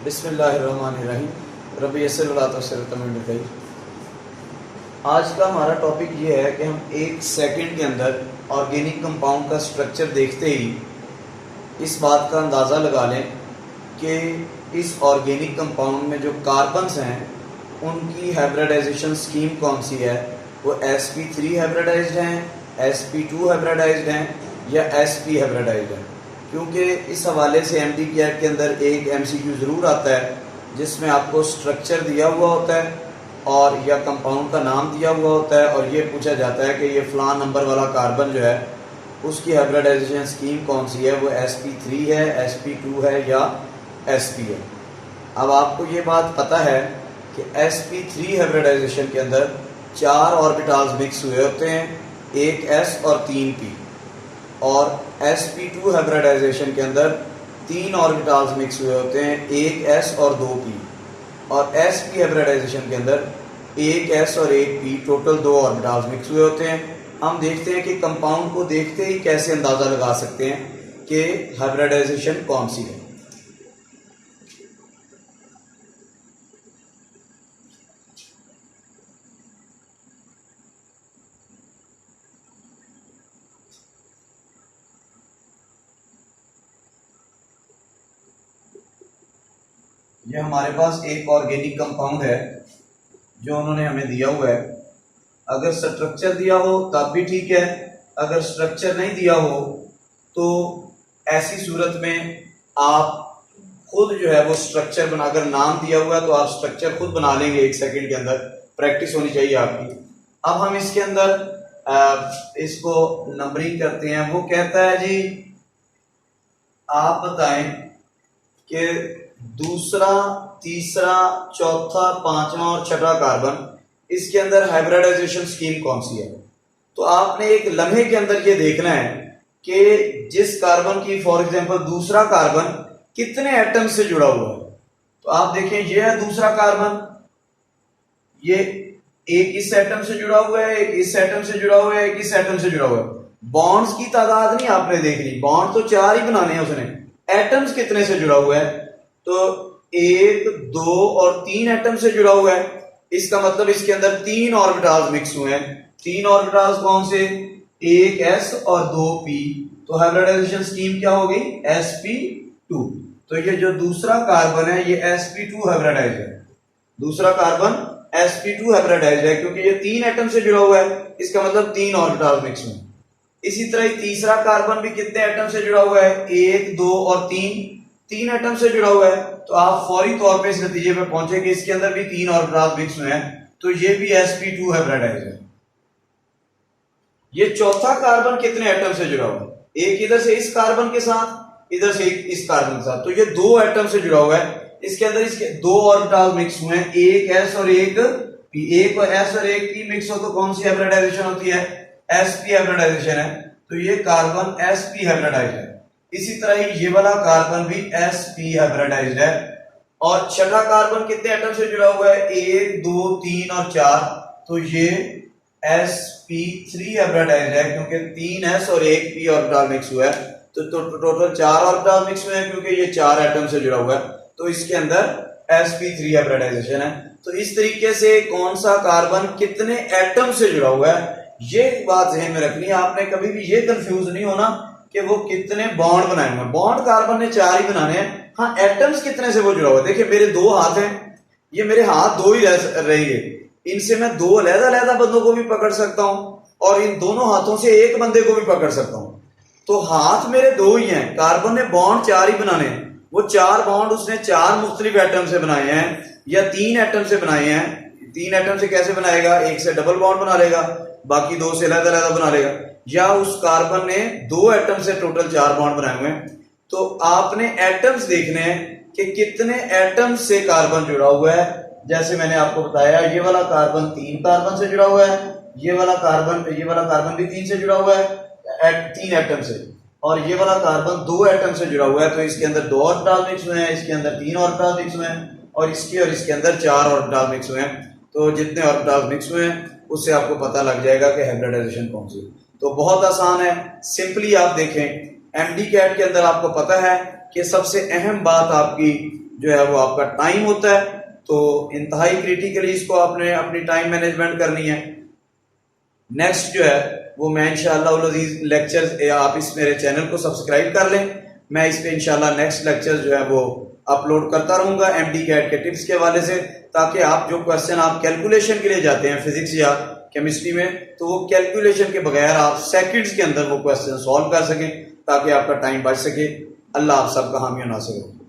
बिस्मिल्लाहिर्रहमानिर्रहीम। रब्बी यस्सिर वला तुअस्सिर तमिन। आज का हमारा टॉपिक ये है कि हम एक सेकंड के अंदर ऑर्गेनिक कंपाउंड का स्ट्रक्चर देखते ही इस बात का अंदाज़ा लगा लें कि इस ऑर्गेनिक कंपाउंड में जो कार्बन्स हैं उनकी हाइब्रिडाइजेशन स्कीम कौन सी है। वो sp3 हाइब्रिडाइज्ड हैं, sp2 हाइब्रिडाइज्ड हैं या sp हाइब्रिडाइज्ड हैं। क्योंकि इस हवाले से MD-CAT के अंदर एक MCQ ज़रूर आता है जिसमें आपको स्ट्रक्चर दिया हुआ होता है और या कंपाउंड का नाम दिया हुआ होता है और ये पूछा जाता है कि ये फ़लाँ नंबर वाला कार्बन जो है उसकी हाइब्रिडाइजेशन स्कीम कौन सी है, वो sp3 है, sp2 है या sp है। अब आपको ये बात पता है कि sp3 हाइब्रिडाइजेशन के अंदर 4 ऑर्बिटल्स मिक्स हुए होते हैं, एक s और 3 p, और sp2 हाइब्रिडाइजेशन के अंदर 3 ऑर्बिटल्स मिक्स हुए होते हैं, एक s और 2 p, और sp हाइब्रिडाइजेशन के अंदर एक s और एक p, टोटल 2 ऑर्बिटल्स मिक्स हुए होते हैं। हम देखते हैं कि कंपाउंड को देखते ही कैसे अंदाज़ा लगा सकते हैं कि हाइब्रिडाइजेशन कौन सी है। ये हमारे पास एक ऑर्गेनिक कंपाउंड है जो उन्होंने हमें दिया हुआ है। अगर स्ट्रक्चर दिया हो तब भी ठीक है, अगर स्ट्रक्चर नहीं दिया हो तो ऐसी सूरत में आप खुद जो है वो स्ट्रक्चर बना, अगर नाम दिया हुआ है तो आप स्ट्रक्चर खुद बना लेंगे एक सेकंड के अंदर। प्रैक्टिस होनी चाहिए आपकी। अब हम इसके अंदर इसको नंबरिंग करते हैं। वो कहता है जी आप बताएं कि दूसरा, तीसरा, चौथा, पांचवा और छठा कार्बन, इसके अंदर हाइब्रिडाइजेशन स्कीम कौन सी है। तो आपने एक लम्हे के अंदर ये देखना है कि जिस कार्बन की फॉर एग्जांपल दूसरा कार्बन कितने एटम से जुड़ा हुआ है। तो आप देखें ये है दूसरा कार्बन, ये एक इस एटम से जुड़ा हुआ है, एक इस एटम से जुड़ा हुआ है, एक इस एटम से जुड़ा हुआ है। बॉन्ड्स की तादाद नहीं आपने देखनी, बॉन्ड तो 4 ही बनाने हैं उसने, एटम्स कितने से जुड़ा हुआ है। तो 1, 2 और 3 एटम से जुड़ा हुआ है। इसका मतलब इसके अंदर 3 ऑर्बिटल्स मिक्स हुए हैं। 3 ऑर्बिटल्स कौन से, एक s और 2 p। तो हाइब्रिडाइजेशन स्कीम क्या होगी, sp2। तो ये जो दूसरा कार्बन है ये sp2 हाइब्रिडाइज्ड है। दूसरा कार्बन sp2 हाइब्रिडाइज्ड है क्योंकि ये 3 एटम से जुड़ा हुआ है, इसका मतलब 3 ऑर्बिटल्स मिक्स हुए। इसी तरह तीसरा कार्बन भी कितने एटम से जुड़ा हुआ है, 1, 2 और 3 एटम से जुड़ा हुआ है। तो आप फौरी तौर पे इस नतीजे पे पहुंचे कि इसके अंदर भी 3 ऑर्बिटल्स मिक्स हुए हैं, तो ये भी sp2 हाइब्रिडाइज्ड है। ये चौथा कार्बन कितने एटम से जुड़ा हुआ है, एक इधर से इस कार्बन के साथ, इधर से इस कार्बन के साथ, तो ये 2 एटम से जुड़ा हुआ है। इसके अंदर इसके 2 ऑर्बिटल्स मिक्स हुए हैं, एक s और एक p। एक s और एक p मिक्स हो तो कौन सी हाइब्रिडाइजेशन होती है, sp हाइब्रिडाइजेशन है। तो ये कार्बन sp हाइब्रिडाइज्ड है। इसी तरह ही ये वाला कार्बन भी sp हाइब्रिडाइज्ड है। और छठा कार्बन कितने एटम से जुड़ा हुआ है, 1, 2, 3 और 4, तो ये sp3 हाइब्रिडाइज्ड है क्योंकि 3s और 1 p ऑर्बिटल मिक्स हुआ है। तो टोटल 4 ऑर्बिटल मिक्स हुए हैं क्योंकि ये 4 एटम से जुड़ा हुआ है, तो इसके अंदर sp3 हाइब्रिडाइजेशन है। तो इस तरीके से कौन सा कार्बन कितने एटम से जुड़ा हुआ है ये बात ध्यान में रखनी है आपने। कभी भी ये कंफ्यूज नहीं होना कि वो कितने बॉन्ड बनाए हुए हैं। बॉन्ड कार्बन ने 4 ही बनाने हैं, हाँ एटम्स कितने से वो जुड़ा हुआ है। देखिए मेरे 2 हाथ हैं, ये मेरे हाथ 2 ही रहेंगे, इनसे मैं 2 अलग-अलग बंदों को भी पकड़ सकता हूं और इन दोनों हाथों से एक बंदे को भी पकड़ सकता हूं। तो हाथ मेरे 2 ही हैं, कार्बन ने बॉन्ड 4 ही बनाने हैं। वो 4 बॉन्ड उसने 4 मुख्तलिफ एटम से बनाए हैं या 3 एटम से बनाए हैं। 3 एटम से कैसे बनाएगा, एक से डबल बॉन्ड बना लेगा, बाकी 2 से अलग-अलग बना लेगा, या उस कार्बन ने 2 एटम से टोटल 4 बॉन्ड बनाए हुए हैं। तो आपने एटम्स देखने हैं कि कितने एटम से कार्बन जुड़ा हुआ है। जैसे मैंने आपको बताया ये वाला कार्बन 3 कार्बन से जुड़ा हुआ है, ये वाला कार्बन भी 3 से जुड़ा हुआ है, 3 एटम से, और ये वाला कार्बन 2 एटम से जुड़ा हुआ है। तो इसके अंदर 2 ऑर्बिटल मिक्स हुए हैं, इसके अंदर 3 ऑर्बिटल मिक्स हुए हैं, और इसके अंदर 4 ऑर्बिटल मिक्स हुए हैं। तो जितने ऑर्बिटल मिक्स हुए हैं उससे आपको पता लग जाएगा कि हाइब्रिडाइजेशन कौन सी। तो बहुत आसान है, सिंपली आप देखें MD-CAT के अंदर आपको पता है कि सबसे अहम बात आपकी जो है वो आपका टाइम होता है, तो इंतहाई क्रिटिकली इसको आपने अपनी टाइम मैनेजमेंट करनी है। नेक्स्ट जो है वो मैं इंशाअल्लाह अज़ीज़ लेक्चर्स, आप इस मेरे चैनल को सब्सक्राइब कर लें, मैं इस पे इंशाअल्लाह नेक्स्ट लेक्चर जो है वो अपलोड करता रहूँगा MD कैट के टिप्स के हवाले से, ताकि आप जो क्वेश्चन आप कैलकुलेशन के लिए जाते हैं फिजिक्स या केमिस्ट्री में, तो वो कैलकुलेशन के बगैर आप सेकंड्स के अंदर वो क्वेश्चन सॉल्व कर सकें, ताकि आपका टाइम बच सके। अल्लाह आप सबका हामी नासिर हो।